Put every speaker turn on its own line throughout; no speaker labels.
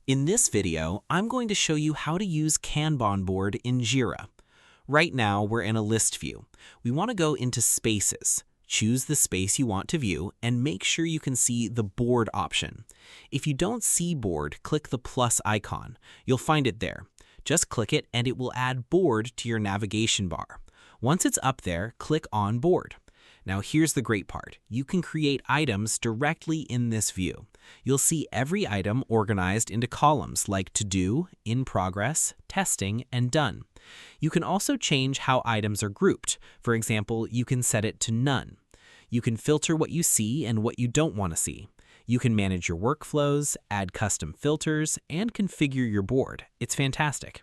In this video, I'm going to show you how to use Kanban board in Jira. Right now, we're in a list view. We want to go into Spaces. Choose the space you want to view and make sure you can see the board option. If you don't see board, click the plus icon. You'll find it there. Just click it and it will add board to your navigation bar. Once it's up there, click on board. Now here's the great part. You can create items directly in this view. You'll see every item organized into columns like To Do, In Progress, Testing, and Done. You can also change how items are grouped. For example, you can set it to None. You can filter what you see and what you don't want to see. You can manage your workflows, add custom filters, and configure your board. It's fantastic.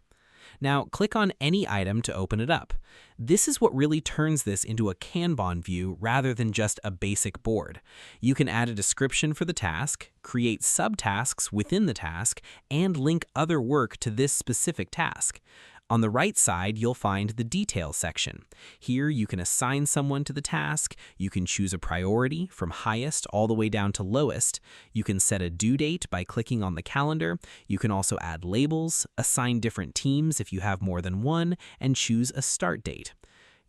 Now, click on any item to open it up. This is what really turns this into a Kanban view rather than just a basic board. You can add a description for the task, create subtasks within the task, and link other work to this specific task. On the right side, you'll find the Details section. Here, you can assign someone to the task, you can choose a priority from highest all the way down to lowest, you can set a due date by clicking on the calendar, you can also add labels, assign different teams if you have more than one, and choose a start date.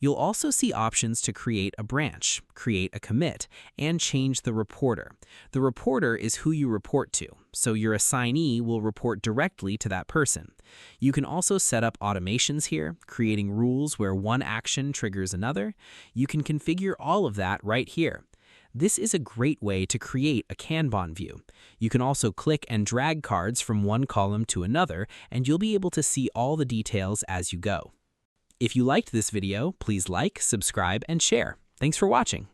You'll also see options to create a branch, create a commit, and change the reporter. The reporter is who you report to, so your assignee will report directly to that person. You can also set up automations here, creating rules where one action triggers another. You can configure all of that right here. This is a great way to create a Kanban view. You can also click and drag cards from one column to another, and you'll be able to see all the details as you go. If you liked this video, please like, subscribe, and share. Thanks for watching.